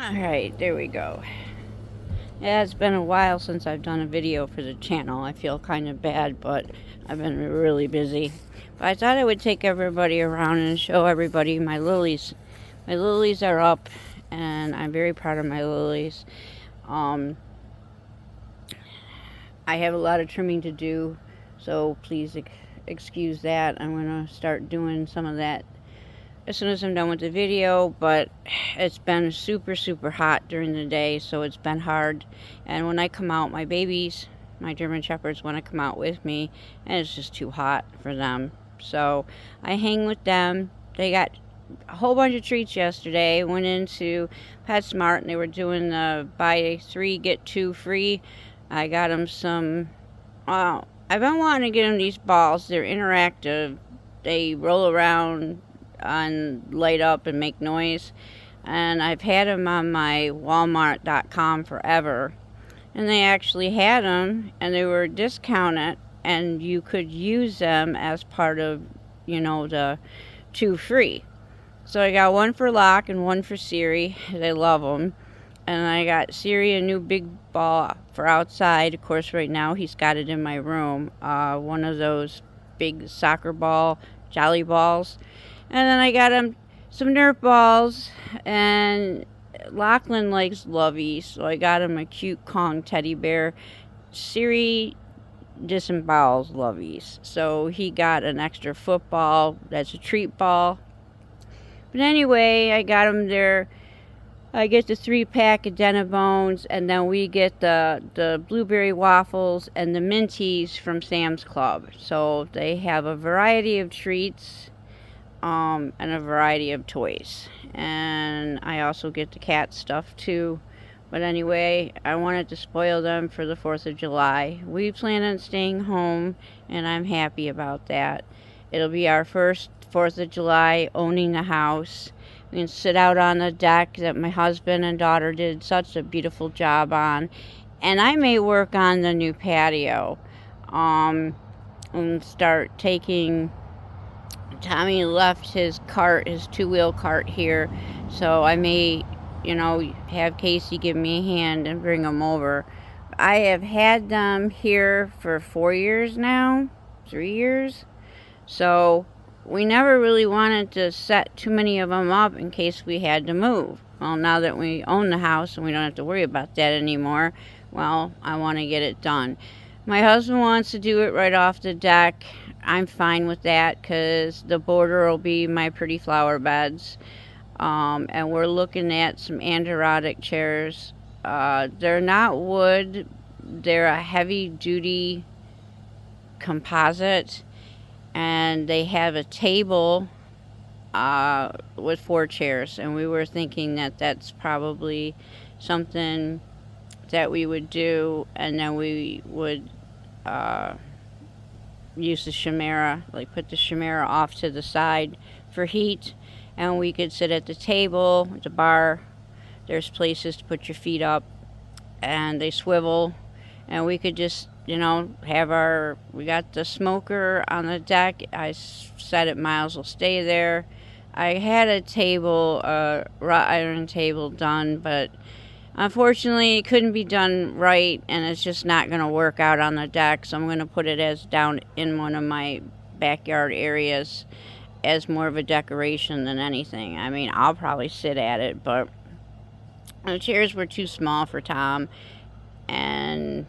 Alright, there we go. Yeah, it's been a while since I've done a video for the channel. I feel kind of bad, but I've been really busy. But I thought I would take everybody around and show everybody my lilies. My lilies are up, and I'm very proud of my lilies. I have a lot of trimming to do, so please excuse that. I'm going to start doing some of that as soon as I'm done with the video, but it's been super hot during the day, so it's been hard. And when I come out, my babies, my German Shepherds, want to come out with me, and it's just too hot for them. So I hang with them. They got a whole bunch of treats yesterday. Went into PetSmart, and they were doing the buy 3 get 2 free. I got them some, I've been wanting to get them these balls. They're interactive. They roll around and light up and make noise, and I've had them on my walmart.com forever, and they actually had them and they were discounted, and you could use them as part of, the 2 free. So I got one for Locke and one for Siri. They love them. And I got Siri a new big ball for outside. Of course, right now he's got it in my room, one of those big soccer ball jolly balls. And then I got him some Nerf balls, and Lachlan likes Lovey, so I got him a cute Kong teddy bear. Siri disembowels Loveys, so he got an extra football that's a treat ball. But anyway, I got him there. I get the 3-pack of Bones, and then we get the blueberry waffles and the minties from Sam's Club. So they have a variety of treats. And a variety of toys, and I also get the cat stuff too. But anyway, I wanted to spoil them for the 4th of July. We plan on staying home, and I'm happy about that. It'll be our first 4th of July owning the house. We can sit out on the deck that my husband and daughter did such a beautiful job on, and I may work on the new patio, and start taking. Tommy left his cart, his 2-wheel cart here, so I may, have Casey give me a hand and bring them over. I have had them here for 4 years now, 3 years, so we never really wanted to set too many of them up in case we had to move. Well, now that we own the house and we don't have to worry about that anymore, well, I want to get it done. My husband wants to do it right off the deck. I'm fine with that because the border will be my pretty flower beds. And we're looking at some androtic chairs. They're not wood. They're a heavy-duty composite. And they have a table with 4 chairs. And we were thinking that that's probably something that we would do. And then we would use the chimera, like put the chimera off to the side for heat, and we could sit at the table, at the bar. There's places to put your feet up, and they swivel, and we could just, have we got the smoker on the deck. I said it, Miles will stay there. I had a table, a wrought iron table done, but unfortunately, it couldn't be done right, and it's just not going to work out on the deck, so I'm going to put it as down in one of my backyard areas as more of a decoration than anything. I mean, I'll probably sit at it, but the chairs were too small for Tom, and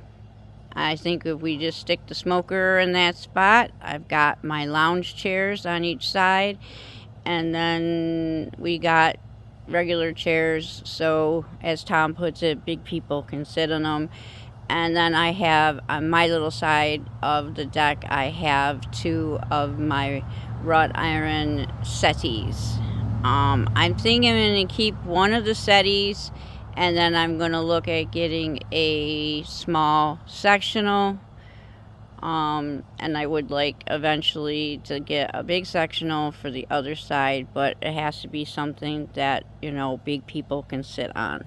I think if we just stick the smoker in that spot, I've got my lounge chairs on each side, and then we got regular chairs, so as Tom puts it, big people can sit in them. And then I have on my little side of the deck, I have 2 of my wrought iron settees. I'm thinking I'm going to keep one of the settees, and then I'm going to look at getting a small sectional. And I would like eventually to get a big sectional for the other side, but it has to be something that, big people can sit on.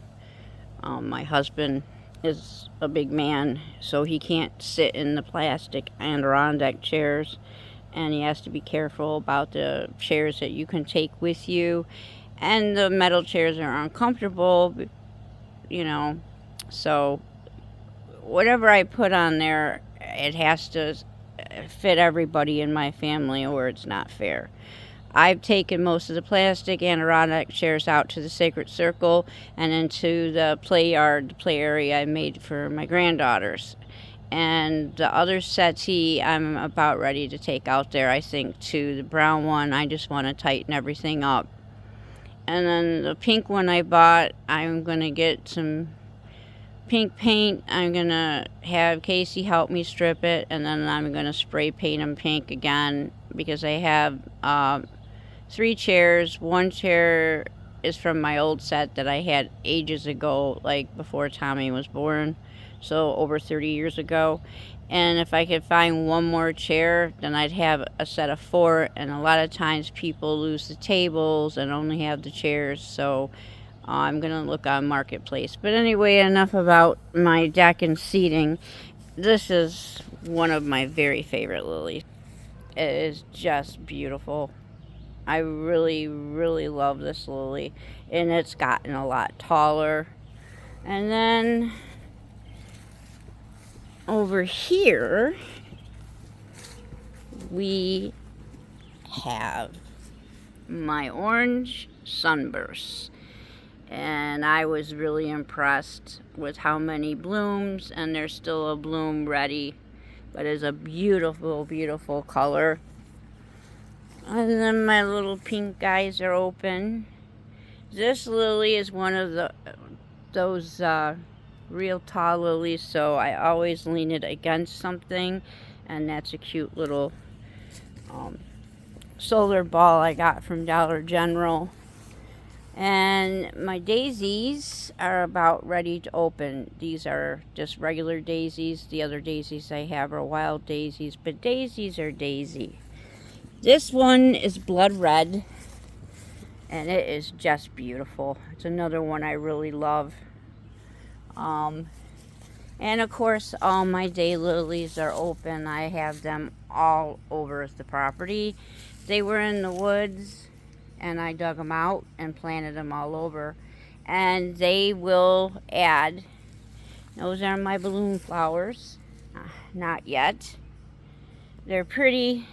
My husband is a big man, so he can't sit in the plastic Adirondack chairs, and he has to be careful about the chairs that you can take with you. And the metal chairs are uncomfortable, you know. So whatever I put on there, it has to fit everybody in my family or it's not fair. I've taken most of the plastic Adirondack chairs out to the Sacred Circle and into the play yard, the play area I made for my granddaughters. And the other settee I'm about ready to take out there, I think, too. The brown one, I just want to tighten everything up. And then the pink one I bought, I'm going to get some pink paint. I'm going to have Casey help me strip it, and then I'm going to spray paint them pink again because I have 3 chairs. One chair is from my old set that I had ages ago, like before Tommy was born, so over 30 years ago. And if I could find one more chair, then I'd have a set of 4. And a lot of times people lose the tables and only have the chairs, so I'm going to look on Marketplace. But anyway, enough about my deck and seating. This is one of my very favorite lilies. It is just beautiful. I really, really love this lily, and it's gotten a lot taller. And then over here, we have my orange sunbursts. And I was really impressed with how many blooms, and there's still a bloom ready, but it's a beautiful, beautiful color. And then my little pink guys are open. This lily is one of those real tall lilies, so I always lean it against something, and that's a cute little solar ball I got from Dollar General. And my daisies are about ready to open. These are just regular daisies. The other daisies I have are wild daisies, but daisies are daisy. This one is blood red, and it is just beautiful. It's another one I really love. And of course, all my daylilies are open. I have them all over the property. They were in the woods, and I dug them out and planted them all over. And they will add. Those are my balloon flowers. Not yet. They're pretty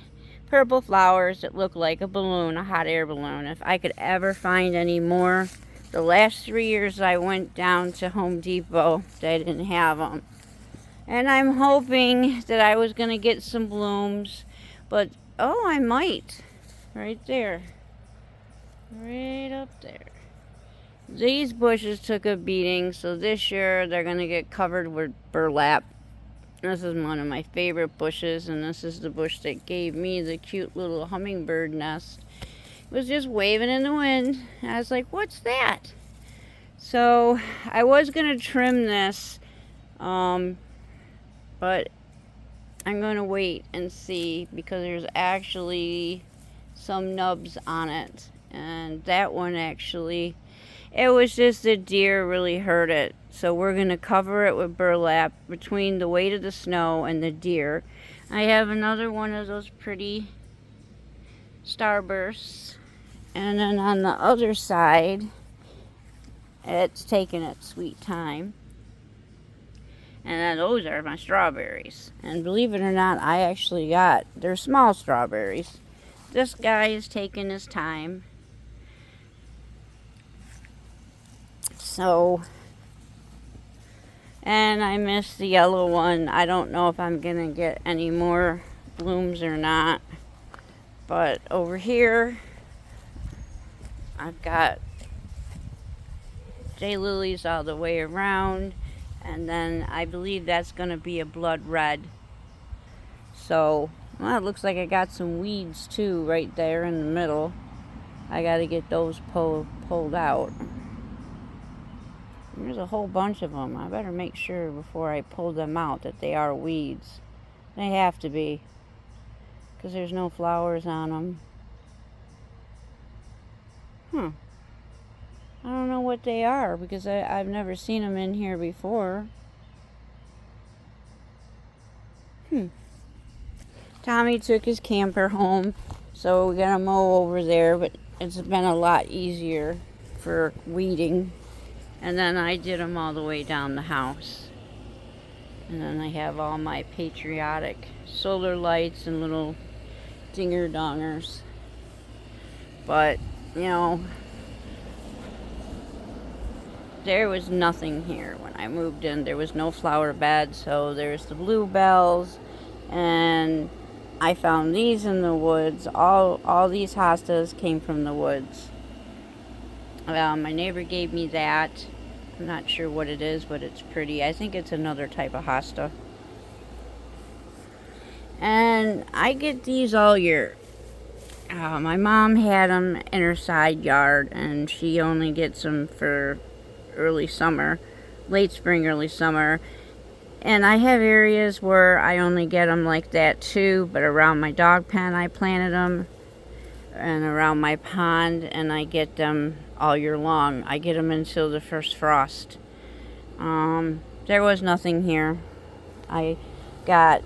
purple flowers that look like a balloon, a hot air balloon. If I could ever find any more. The last 3 years I went down to Home Depot, they didn't have them. And I'm hoping that I was going to get some blooms. But, oh, I might. Right there. Right up there. These bushes took a beating, so this year they're going to get covered with burlap. This is one of my favorite bushes, and this is the bush that gave me the cute little hummingbird nest. It was just waving in the wind. I was like, what's that? So I was going to trim this, but I'm going to wait and see because there's actually some nubs on it. And that one actually, it was just the deer really hurt it. So we're going to cover it with burlap between the weight of the snow and the deer. I have another one of those pretty starbursts. And then on the other side, it's taking its sweet time. And then those are my strawberries. And believe it or not, I actually got, they're small strawberries. This guy is taking his time. So, and I missed the yellow one. I don't know if I'm going to get any more blooms or not. But over here, I've got daylilies all the way around. And then I believe that's going to be a blood red. So, well, it looks like I got some weeds too right there in the middle. I got to get those pulled out. There's a whole bunch of them. I better make sure before I pull them out that they are weeds. They have to be, because there's no flowers on them. I don't know what they are because I've never seen them in here before. Tommy took his camper home, so we got to mow over there, but it's been a lot easier for weeding. And then I did them all the way down the house. And then I have all my patriotic solar lights and little dinger dongers. But, you know, there was nothing here when I moved in. There was no flower bed, so there's the bluebells, and I found these in the woods. All these hostas came from the woods. My neighbor gave me that. I'm not sure what it is, but it's pretty. I think it's another type of hosta. And I get these all year. My mom had them in her side yard, and she only gets them for early summer, late spring, early summer. And I have areas where I only get them like that too, but around my dog pen I planted them, and around my pond, and I get them all year long. I get them until the first frost. There was nothing here. I got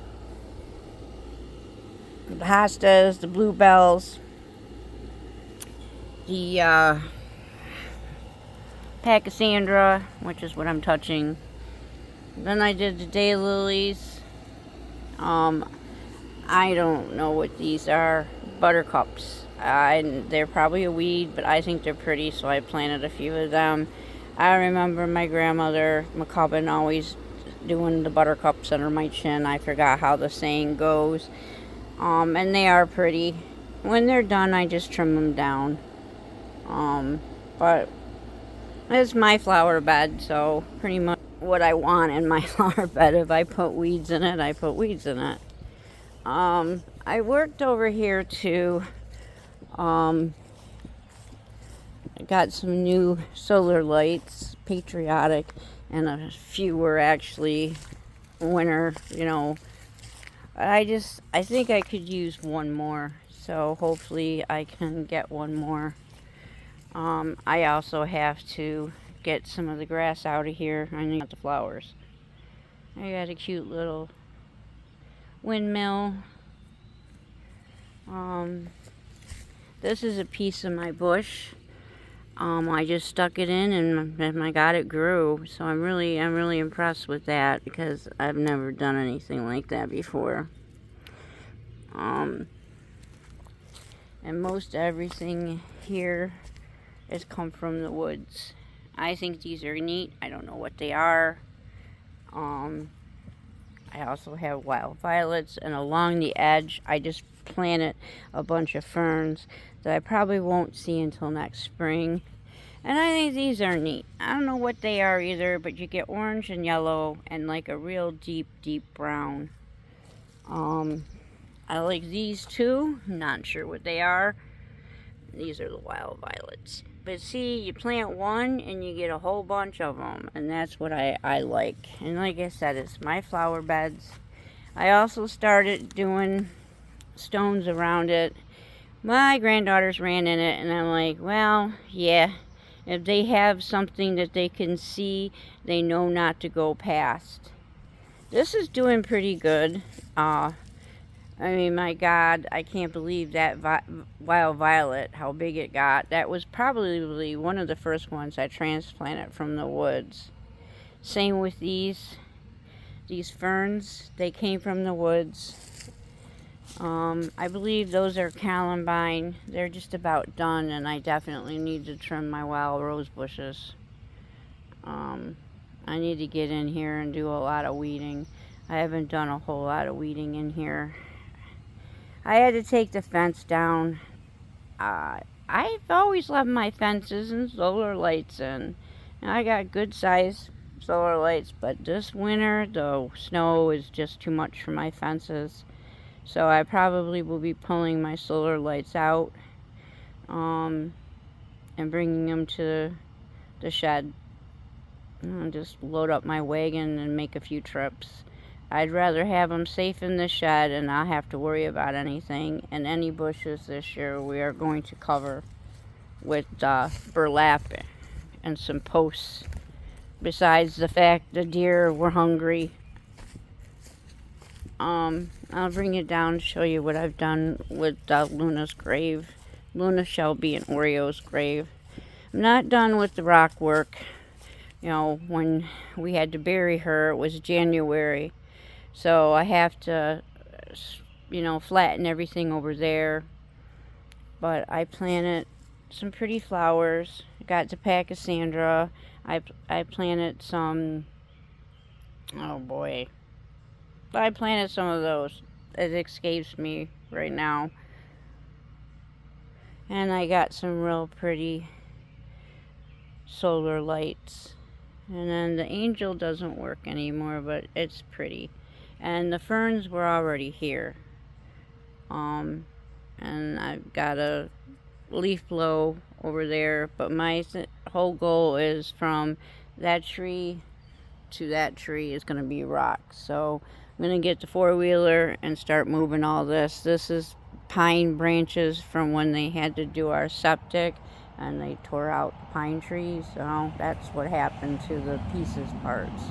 the hostas, the bluebells, the Pachysandra, which is what I'm touching. Then I did the daylilies. I don't know what these are. Buttercups. They're probably a weed, but I think they're pretty, so I planted a few of them. I remember my grandmother McCubbin always doing the buttercups under my chin. I forgot how the saying goes. And they are pretty. When they're done, I just trim them down. But it's my flower bed, so pretty much what I want in my flower bed. If I put weeds in it, I put weeds in it. I worked over here too. I got some new solar lights, patriotic, and a few were actually winter, you know. I think I could use one more, so hopefully I can get one more. I also have to get some of the grass out of here. I need the flowers. I got a cute little windmill. This is a piece of my bush. I just stuck it in, and my God, it grew. So I'm really impressed with that, because I've never done anything like that before. And most everything here has come from the woods. I think these are neat. I don't know what they are. I also have wild violets, and along the edge I just planted a bunch of ferns that I probably won't see until next spring. And I think these are neat. I don't know what they are either, but you get orange and yellow and like a real deep brown. I like these too. I'm not sure what they are. These are the wild violets. But see, you plant one and you get a whole bunch of them, and that's what I like. And like I said, it's my flower beds. I also started doing stones around it. My granddaughters ran in it, and I'm like, well, yeah, if they have something that they can see, they know not to go past. This is doing pretty good. I mean, my God, I can't believe that wild violet, how big it got. That was probably one of the first ones I transplanted from the woods. Same with these ferns. They came from the woods. I believe those are columbine. They're just about done, and I definitely need to trim my wild rose bushes. I need to get in here and do a lot of weeding. I haven't done a whole lot of weeding in here. I had to take the fence down. I've always loved my fences and solar lights, and I got good size solar lights, but this winter the snow is just too much for my fences. So I probably will be pulling my solar lights out and bringing them to the shed. I'll just load up my wagon and make a few trips. I'd rather have them safe in the shed and not have to worry about anything. And any bushes this year we are going to cover with burlap and some posts. Besides the fact the deer were hungry. I'll bring it down to show you what I've done with Luna's grave. Luna Shelby and Oreo's grave. I'm not done with the rock work. You know, when we had to bury her, it was January. So I have to, you know, flatten everything over there. But I planted some pretty flowers. Got to Pachysandra. I planted some, oh boy. I planted some of those. It escapes me right now. And I got some real pretty solar lights. And then the angel doesn't work anymore, but it's pretty. And the ferns were already here. And I've got a leaf blow over there, but my whole goal is from that tree to that tree is going to be rocks. So I'm going to get the four-wheeler and start moving all this. This is pine branches from when they had to do our septic and they tore out the pine trees. So that's what happened to the pieces parts.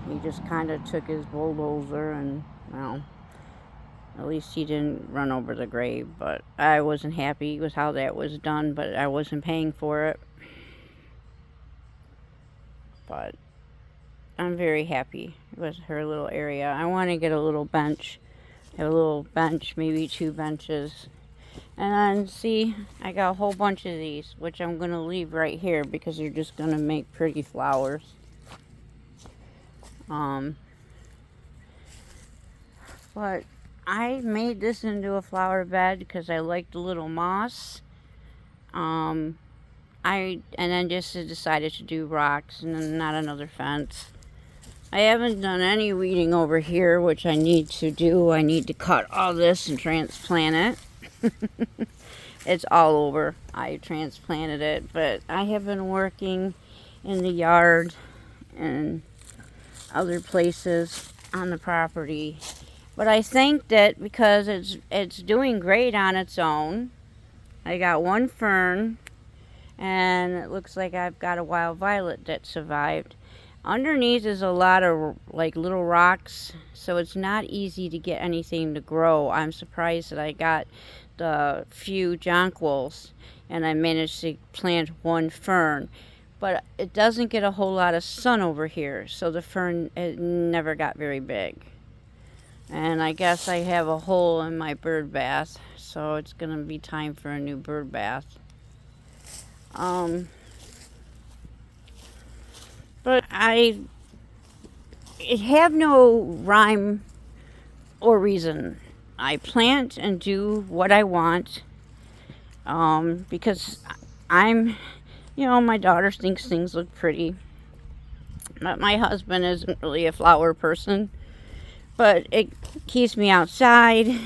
He just kind of took his bulldozer and, well, at least he didn't run over the grave. But I wasn't happy with how that was done, but I wasn't paying for it. But I'm very happy with her little area. I want to get a little bench. Have a little bench, maybe 2 benches. And then, see, I got a whole bunch of these, which I'm going to leave right here because they're just going to make pretty flowers. But I made this into a flower bed because I like the little moss. And then just decided to do rocks and then not another fence. I haven't done any weeding over here, which I need to do. I need to cut all this and transplant it. It's all over. I transplanted it, but I have been working in the yard and other places on the property. But I think that because it's doing great on its own. I got 1 fern, and it looks like I've got a wild violet that survived. Underneath is a lot of like little rocks, so it's not easy to get anything to grow. I'm surprised that I got the few jonquils and I managed to plant 1 fern. But it doesn't get a whole lot of sun over here, so the fern it never got very big. And I guess I have a hole in my bird bath, so it's going to be time for a new bird bath. But I have no rhyme or reason. I plant and do what I want because I'm, you know, my daughter thinks things look pretty. But my husband isn't really a flower person. But it keeps me outside,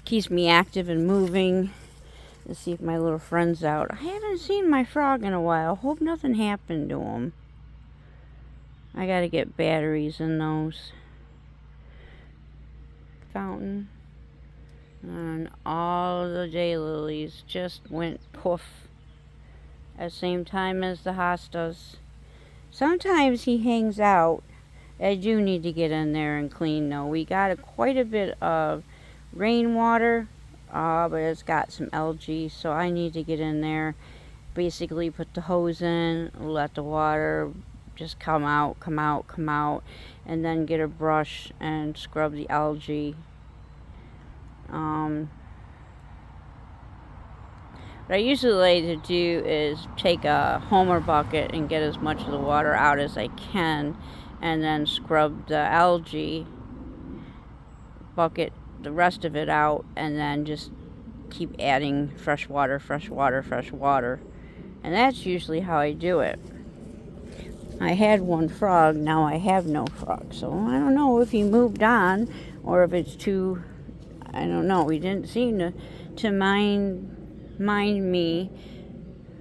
keeps me active and moving. Let's see if my little friend's out. I haven't seen my frog in a while. Hope nothing happened to him. I gotta get batteries in those. Fountain. And all the daylilies just went poof at the same time as the hostas. Sometimes he hangs out. I do need to get in there and clean though. We got quite a bit of rainwater, but it's got some algae, so I need to get in there. Basically put the hose in, let the water just come out, and then get a brush and scrub the algae. What I usually like to do is take a Homer bucket and get as much of the water out as I can, and then scrub the algae bucket, the rest of it out, and then just keep adding fresh water. And that's usually how I do it. I had 1 frog, now I have no frog. So I don't know if he moved on or if it's too, I don't know. He didn't seem to mind me.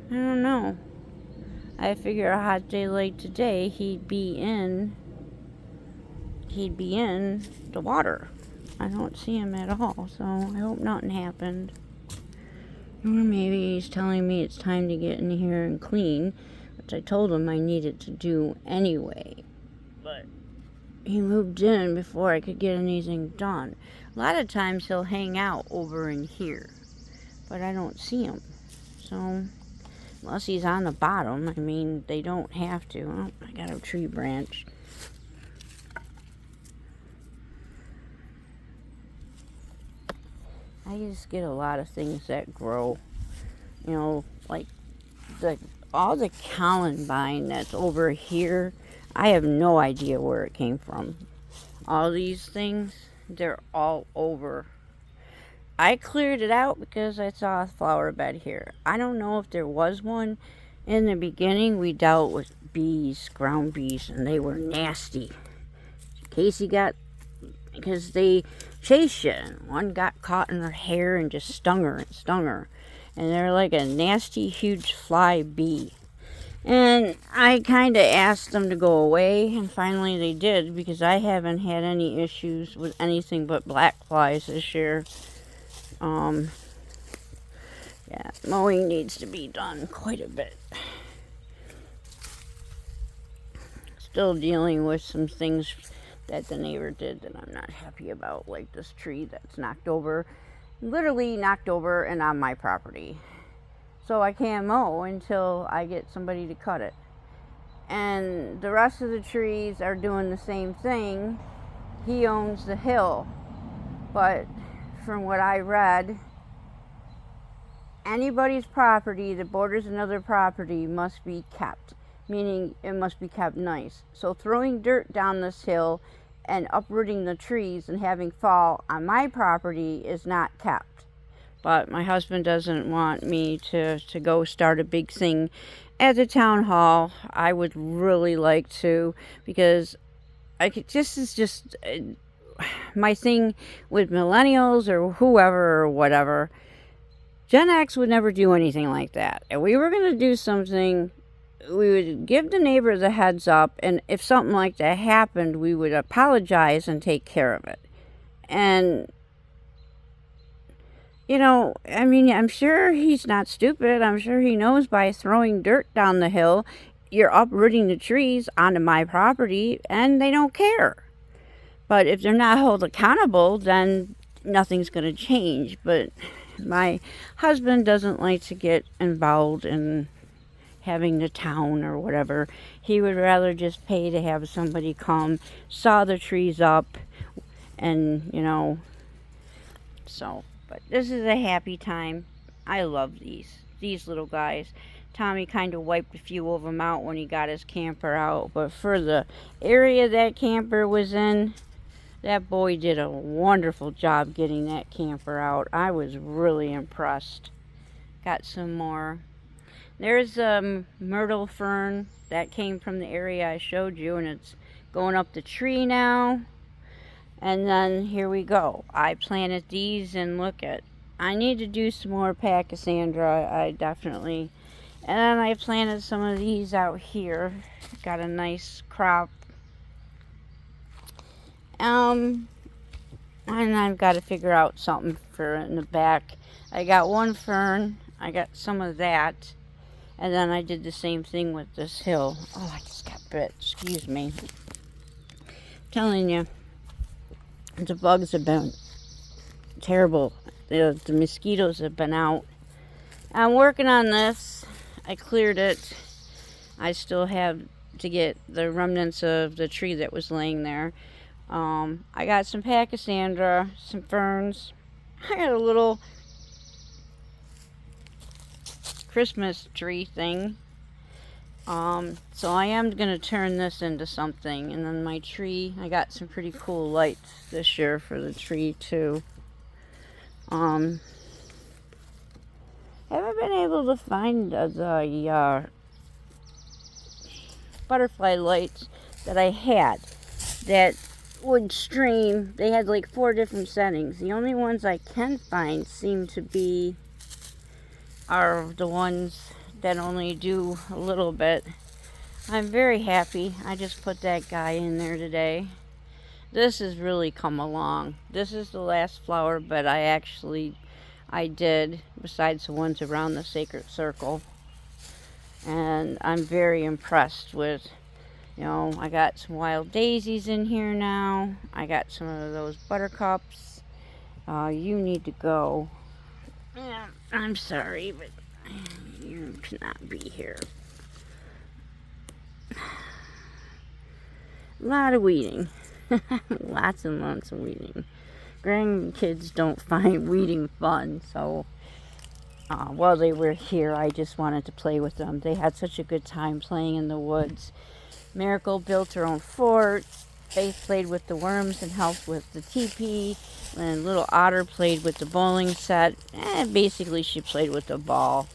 I don't know. I figure a hot day like today, he'd be in the water. I don't see him at all, so I hope nothing happened. Or maybe he's telling me it's time to get in here and clean, which I told him I needed to do anyway. But he moved in before I could get anything done. A lot of times he'll hang out over in here. but I don't see him. So, unless he's on the bottom, I mean, they don't have to. Oh, I got a tree branch. I just get a lot of things that grow, you know, like all the columbine that's over here. I have no idea where it came from. All these things, they're all over. I cleared it out because I saw a flower bed here. I don't know if there was one. In the beginning, we dealt with bees, ground bees, and they were nasty. Casey got, because they chase you. One got caught in her hair and just stung her. And they're like a nasty, huge fly bee. And I kind of asked them to go away, and finally they did, because I haven't had any issues with anything but black flies this year. Yeah, mowing needs to be done quite a bit. Still dealing with some things that the neighbor did that I'm not happy about, like this tree that's knocked over, literally knocked over and on my property. So I can't mow until I get somebody to cut it. And the rest of the trees are doing the same thing. He owns the hill, but from what I read, anybody's property that borders another property must be kept, meaning it must be kept nice. So throwing dirt down this hill and uprooting the trees and having fall on my property is not kept. But my husband doesn't want me to go start a big thing at the town hall. I would really like to, because this is just my thing with millennials or whoever or whatever. Gen X would never do anything like that. If we were going to do something, we would give the neighbor the heads up, and if something like that happened, we would apologize and take care of it. And, you know, I mean, I'm sure he's not stupid. I'm sure he knows by throwing dirt down the hill, you're uprooting the trees onto my property, and they don't care. But if they're not held accountable, then nothing's going to change. But my husband doesn't like to get involved in having the town or whatever. He would rather just pay to have somebody come, saw the trees up, and, you know, so. But this is a happy time. I love these little guys. Tommy kind of wiped a few of them out when he got his camper out. But for the area that camper was in, that boy did a wonderful job getting that camper out. I was really impressed. Got some more. There's a myrtle fern that came from the area I showed you, and it's going up the tree now. And then here we go. I planted these, and look at, I need to do some more pachysandra. I definitely. And then I planted some of these out here. Got a nice crop. And I've got to figure out something for in the back. I got one fern. I got some of that. And then I did the same thing with this hill. Oh, I just got bit. Excuse me. I'm telling you, the bugs have been terrible. The mosquitoes have been out. I'm working on this. I cleared it. I still have to get the remnants of the tree that was laying there. I got some pachysandra, some ferns. I got a little Christmas tree thing. So I am going to turn this into something. And then my tree, I got some pretty cool lights this year for the tree too. Haven't been able to find the butterfly lights that I had that would stream. They had like 4 different settings. The only ones I can find seem to be are the ones that only do a little bit. I'm very happy. I just put that guy in there today. This has really come along. This is the last flower bed I did, besides the ones around the sacred circle. And I'm very impressed with, you know, I got some wild daisies in here now. I got some of those buttercups. You need to go. Yeah, I'm sorry, but you cannot be here. A lot of weeding. Lots and lots of weeding. Grandkids don't find weeding fun, so while they were here, I just wanted to play with them. They had such a good time playing in the woods. Miracle built her own fort. Faith played with the worms and helped with the teepee. And little Otter played with the bowling set. And basically she played with the ball.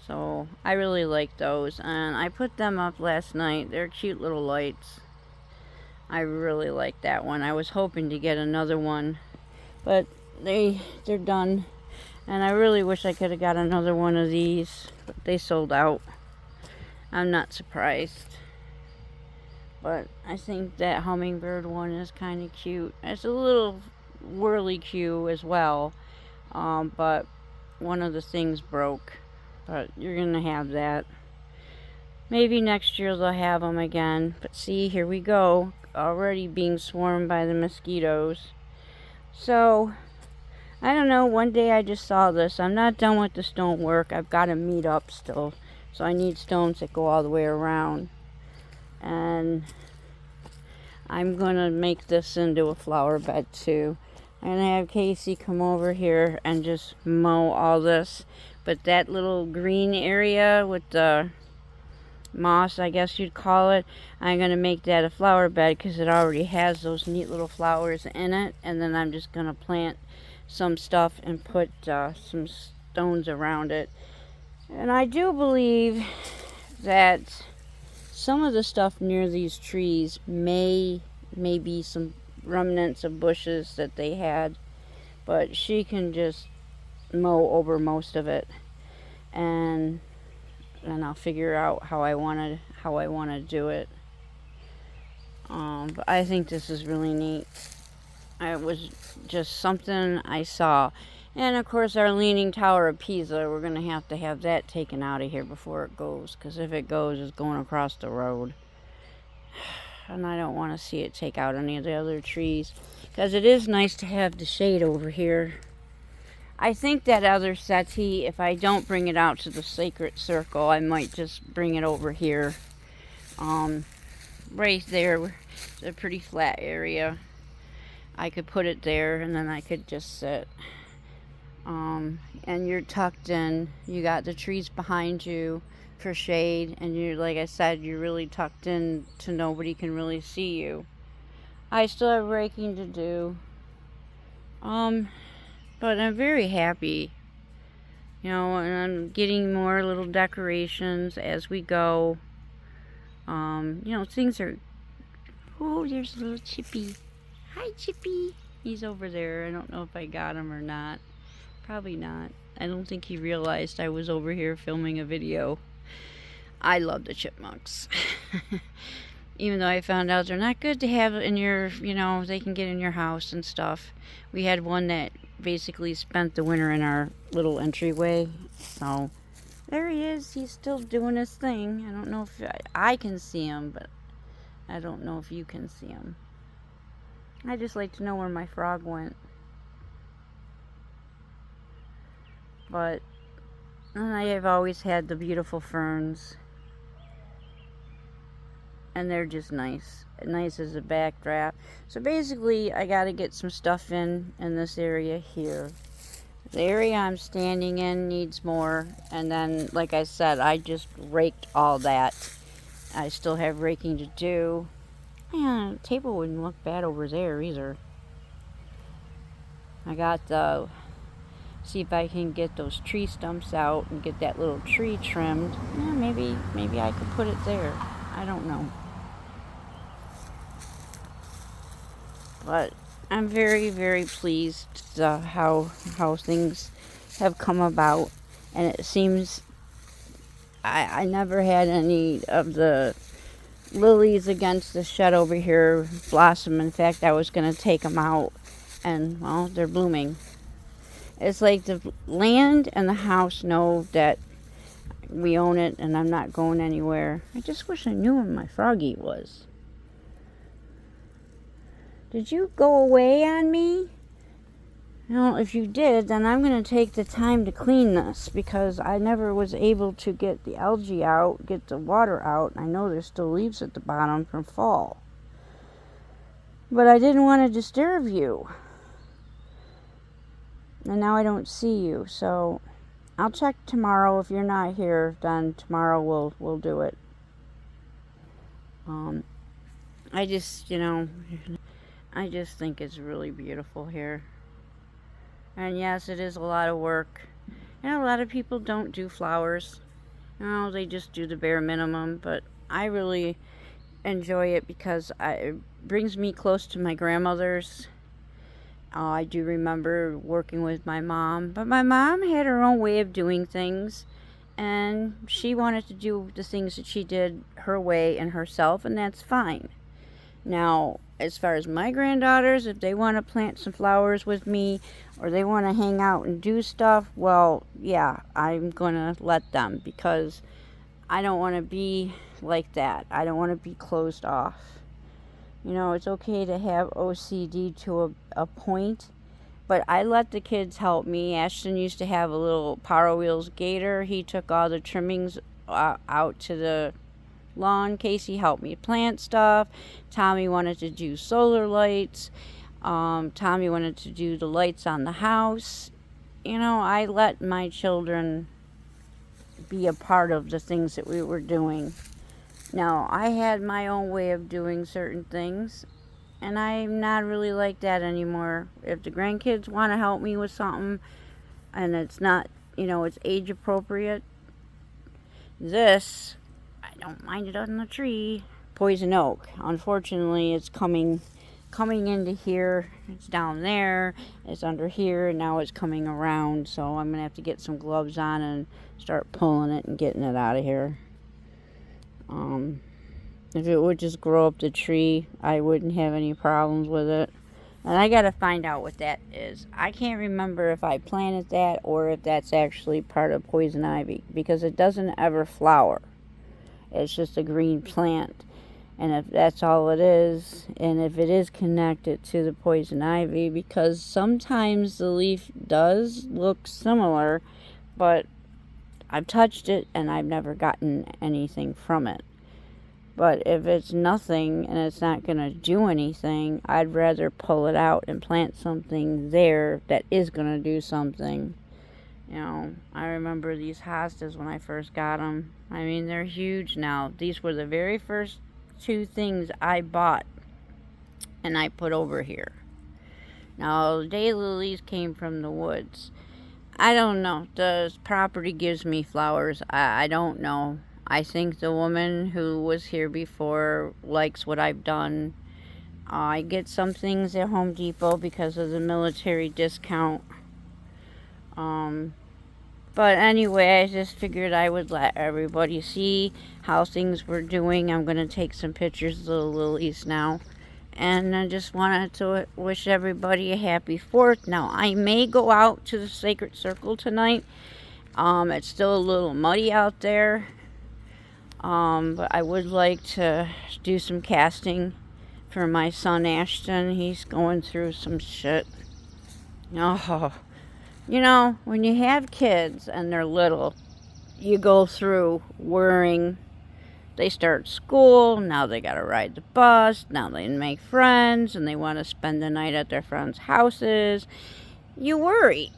So I really like those. And I put them up last night. They're cute little lights. I really like that one. I was hoping to get another one, but they're done. And I really wish I could have got another one of these, but they sold out. I'm not surprised. But I think that hummingbird one is kind of cute. It's a little whirly-cue as well, but one of the things broke. But you're going to have that. Maybe next year they'll have them again. But see, here we go. Already being swarmed by the mosquitoes. So I don't know, one day I just saw this. I'm not done with the stonework. I've got to meet up still. So I need stones that go all the way around. And I'm going to make this into a flower bed too. I'm going to have Casey come over here and just mow all this. But that little green area with the moss, I guess you'd call it, I'm going to make that a flower bed because it already has those neat little flowers in it. And then I'm just going to plant some stuff and put some stones around it. And I do believe that some of the stuff near these trees may be some remnants of bushes that they had, but she can just mow over most of it, and I'll figure out how I want to do it. But I think this is really neat. It was just something I saw. And of course our Leaning Tower of Pisa, we're going to have that taken out of here before it goes. Because if it goes, it's going across the road. And I don't want to see it take out any of the other trees. Because it is nice to have the shade over here. I think that other settee, if I don't bring it out to the sacred circle, I might just bring it over here. Right there, it's a pretty flat area. I could put it there and then I could just sit. And you're tucked in. You got the trees behind you for shade, and you're, like I said, you're really tucked in to nobody can really see you. I still have raking to do. But I'm very happy. You know, and I'm getting more little decorations as we go. You know, things are... Oh, there's a little Chippy. Hi, Chippy. He's over there. I don't know if I got him or not. Probably not. I don't think he realized I was over here filming a video. I love the chipmunks. Even though I found out they're not good to have in your, you know, they can get in your house and stuff. We had one that basically spent the winter in our little entryway. So, there he is. He's still doing his thing. I don't know if I can see him, but I don't know if you can see him. I just like to know where my frog went. But I have always had the beautiful ferns. And they're just nice. Nice as a backdrop. So basically, I got to get some stuff in this area here. The area I'm standing in needs more. And then, like I said, I just raked all that. I still have raking to do. Yeah, the table wouldn't look bad over there either. I got the... See if I can get those tree stumps out and get that little tree trimmed. Yeah, maybe I could put it there. I don't know. But I'm very, very pleased how things have come about. And it seems I never had any of the lilies against the shed over here blossom. In fact, I was going to take them out. And, well, they're blooming. It's like the land and the house know that we own it and I'm not going anywhere. I just wish I knew where my froggy was. Did you go away on me? Well, if you did, then I'm going to take the time to clean this because I never was able to get the algae out, get the water out. I know there's still leaves at the bottom from fall. But I didn't want to disturb you. And now I don't see you, so I'll check tomorrow. If you're not here, then tomorrow we'll do it. I just, I just think it's really beautiful here. And yes, it is a lot of work. And a lot of people don't do flowers. They just do the bare minimum. But I really enjoy it because it brings me close to my grandmother's. I do remember working with my mom. But my mom had her own way of doing things. And she wanted to do the things that she did her way and herself. And that's fine. Now, as far as my granddaughters, if they want to plant some flowers with me or they want to hang out and do stuff, well, yeah, I'm going to let them because I don't want to be like that. I don't want to be closed off. It's okay to have OCD to a point, but I let the kids help me. Ashton used to have a little Power Wheels gator. He took all the trimmings out to the lawn. Casey helped me plant stuff. Tommy wanted to do solar lights. Tommy wanted to do the lights on the house. I let my children be a part of the things that we were doing. Now, I had my own way of doing certain things, and I'm not really like that anymore. If the grandkids want to help me with something, and it's not, it's age appropriate, this, I don't mind it on the tree. Poison oak. Unfortunately, it's coming into here. It's down there. It's under here, and now it's coming around. So I'm gonna have to get some gloves on and start pulling it and getting it out of here. If it would just grow up the tree, I wouldn't have any problems with it. And I gotta find out what that is. I can't remember if I planted that or if that's actually part of poison ivy because it doesn't ever flower. It's just a green plant. And if that's all it is, and if it is connected to the poison ivy, because sometimes the leaf does look similar, but I've touched it and I've never gotten anything from it. But if it's nothing and it's not going to do anything, I'd rather pull it out and plant something there that is going to do something. I remember these hostas when I first got them. I mean, they're huge now. These were the very first 2 things I bought and I put over here. Now, the daylilies came from the woods. I don't know. The property gives me flowers. I don't know. I think the woman who was here before likes what I've done. I get some things at Home Depot because of the military discount. But anyway, I just figured I would let everybody see how things were doing. I'm going to take some pictures of the lilies now. And I just wanted to wish everybody a happy 4th. Now, I may go out to the Sacred Circle tonight. It's still a little muddy out there. But I would like to do some casting for my son Ashton. He's going through some shit. Oh, when you have kids and they're little, you go through worrying. They start school, now they gotta ride the bus, now they make friends, and they want to spend the night at their friends' houses. You worry.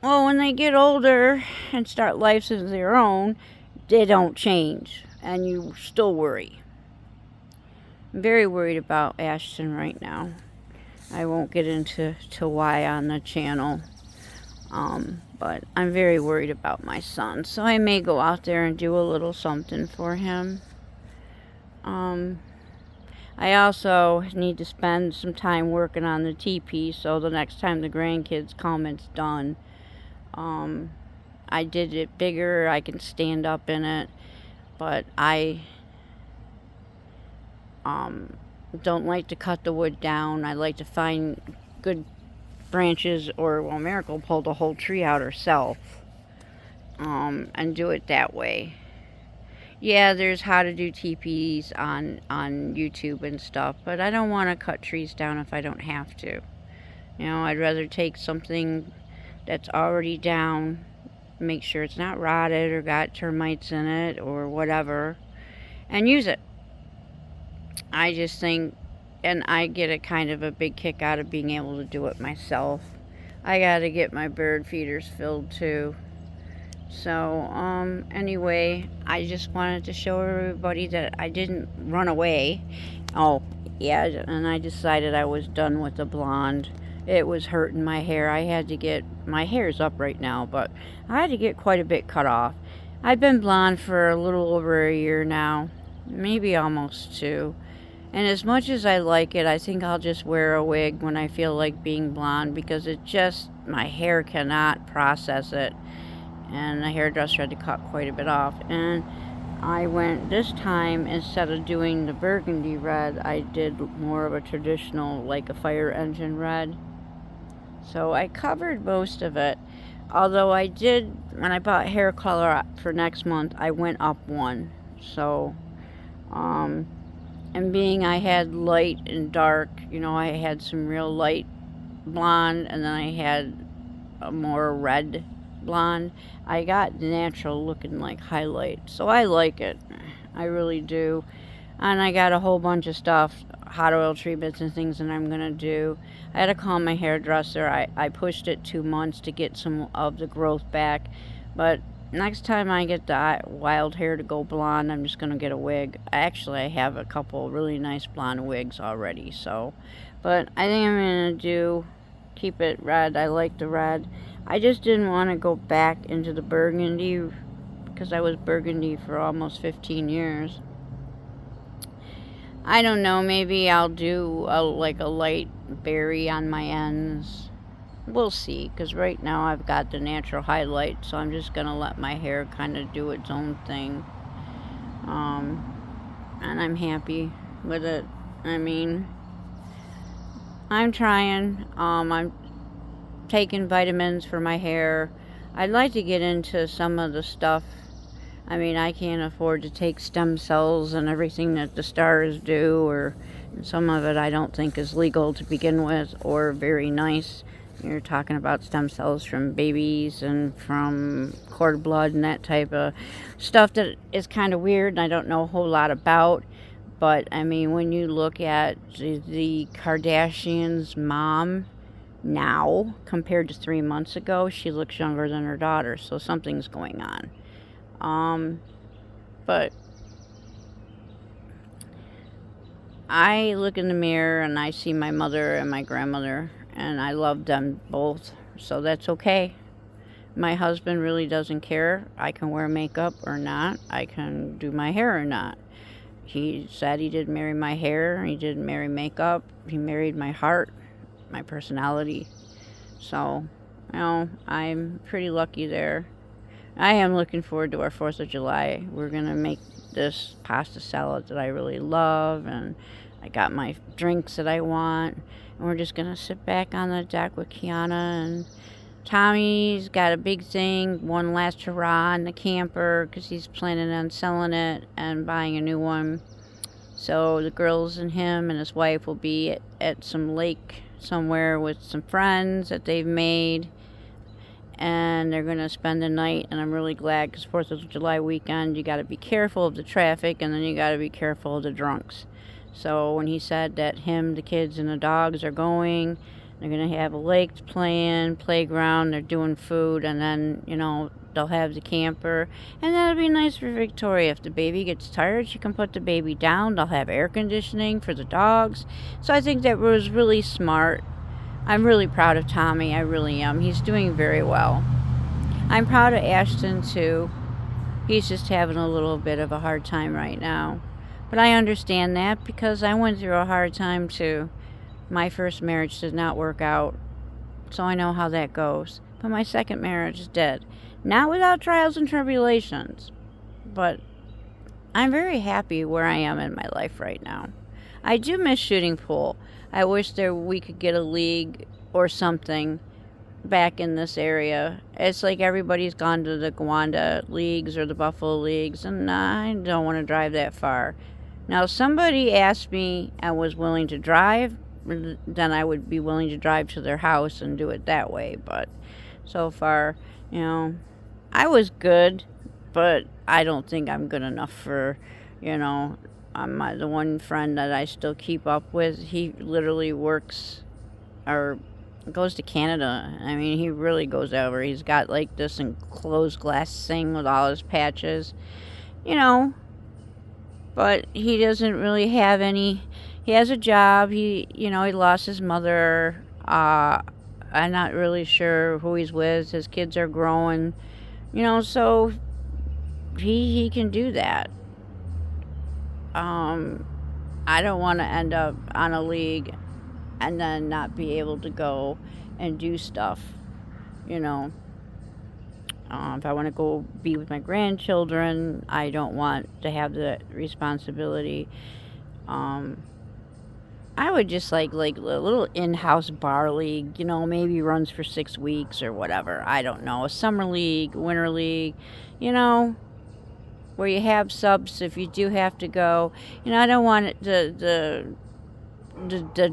Well, when they get older and start lives of their own, they don't change, and you still worry. I'm very worried about Ashton right now. I won't get into why on the channel, but I'm very worried about my son, so I may go out there and do a little something for him. I also need to spend some time working on the teepee, so the next time the grandkids come, it's done. I did it bigger. I can stand up in it, but I don't like to cut the wood down. I like to find good branches, or Miracle pulled the whole tree out herself, and do it that way. Yeah, there's how to do teepees on YouTube and stuff, but I don't want to cut trees down if I don't have to. You know, I'd rather take something that's already down, make sure it's not rotted or got termites in it or whatever, and use it. I just think, and I get a kind of a big kick out of being able to do it myself. I gotta get my bird feeders filled too. So, anyway, I just wanted to show everybody that I didn't run away. Oh, yeah, and I decided I was done with the blonde. It was hurting my hair. I had to get, my hair's up right now, but I had to get quite a bit cut off. I've been blonde for a little over a year now, maybe almost 2. And as much as I like it, I think I'll just wear a wig when I feel like being blonde because it just, my hair cannot process it. And the hairdresser had to cut quite a bit off. And I went, this time, instead of doing the burgundy red, I did more of a traditional, like a fire engine red. So I covered most of it. Although I did, when I bought hair color for next month, I went up 1. So, and being I had light and dark, you know, I had some real light blonde, and then I had a more red blonde. I got natural looking like highlight, so I like it. I really do. And I got a whole bunch of stuff, hot oil treatments and things that I'm gonna do. I had to call my hairdresser. I pushed it 2 months to get some of the growth back, but next time I get the wild hair to go blonde, I'm just gonna get a wig. Actually, I have a couple really nice blonde wigs already, so, but I think I'm gonna keep it red. I like the red. I just didn't want to go back into the burgundy because I was burgundy for almost 15 years. I don't know, maybe I'll do like a light berry on my ends. We'll see, because right now I've got the natural highlight, so I'm just going to let my hair kind of do its own thing. And I'm happy with it. I mean, I'm trying. I'm taking vitamins for my hair. I'd like to get into some of the stuff. I mean, I can't afford to take stem cells and everything that the stars do, or some of it I don't think is legal to begin with or very nice. You're talking about stem cells from babies and from cord blood and that type of stuff that is kind of weird and I don't know a whole lot about. But, I mean, when you look at the Kardashians' mom now compared to 3 months ago, she looks younger than her daughter, so something's going on. But I look in the mirror and I see my mother and my grandmother, and I love them both, so that's okay. My husband really doesn't care. I can wear makeup or not. I can do my hair or not. He said he didn't marry my hair. He didn't marry makeup. He married my heart, my personality. So, you know, I'm pretty lucky there. I am looking forward to our 4th of July. We're going to make this pasta salad that I really love, and I got my drinks that I want, and we're just going to sit back on the deck with Kiana, and Tommy's got a big thing, one last hurrah in the camper, because he's planning on selling it and buying a new one. So the girls and him and his wife will be at some lake somewhere with some friends that they've made, and they're going to spend the night, and I'm really glad, because 4th of July weekend, you got to be careful of the traffic, and then you got to be careful of the drunks. So when he said that him, the kids, and the dogs are going, they're going to have a lake playing, playground, they're doing food, and then, you know, they'll have the camper, and that'll be nice for Victoria. If the baby gets tired, she can put the baby down. They'll have air conditioning for the dogs. So I think that was really smart. I'm really proud of Tommy. I really am. He's doing very well. I'm proud of Ashton, too. He's just having a little bit of a hard time right now. But I understand that because I went through a hard time, too. My first marriage did not work out, so I know how that goes. But my second marriage did. Not without trials and tribulations, but I'm very happy where I am in my life right now. I do miss shooting pool. I wish we could get a league or something back in this area. It's like everybody's gone to the Gowanda leagues or the Buffalo leagues, and I don't want to drive that far. Now, somebody asked me I was willing to drive then I would be willing to drive to their house and do it that way. But so far, you know, I was good, but I don't think I'm good enough for, you know, the one friend that I still keep up with. He literally works or goes to Canada. I mean, he really goes over. He's got like this enclosed glass thing with all his patches, you know, but he doesn't really have any. He has a job. He lost his mother. I'm not really sure who he's with. His kids are growing, so he can do that. I don't want to end up on a league and then not be able to go and do stuff, you know. If I want to go be with my grandchildren, I don't want to have the responsibility. I would just like a little in-house bar league, maybe runs for 6 weeks or whatever. I don't know. A summer league, winter league, you know, where you have subs if you do have to go. I don't want the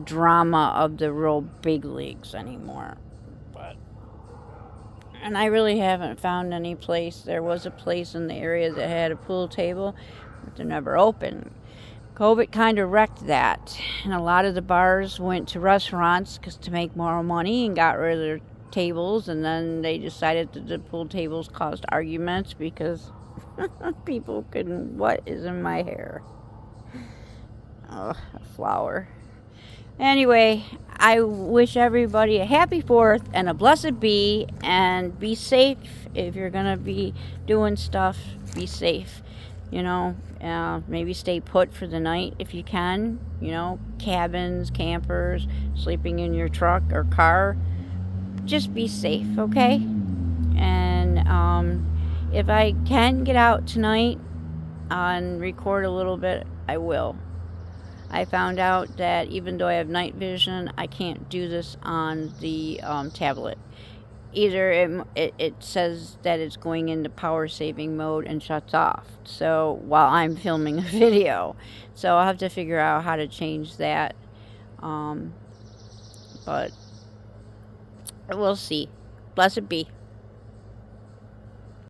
drama of the real big leagues anymore. And I really haven't found any place. There was a place in the area that had a pool table, but they're never open. COVID kind of wrecked that, and a lot of the bars went to restaurants to make more money and got rid of their tables, and then they decided that the pool tables caused arguments because people couldn't. What is in my hair? Oh, a flower. Anyway, I wish everybody a happy 4th and a blessed be, and be safe. If you're going to be doing stuff, be safe. Maybe stay put for the night if you can. Cabins, campers, sleeping in your truck or car. Just be safe, okay? And if I can get out tonight and record a little bit, I will. I found out that even though I have night vision, I can't do this on the tablet. Either it says that it's going into power saving mode and shuts off. So while I'm filming a video, so I'll have to figure out how to change that. But we'll see. Blessed be.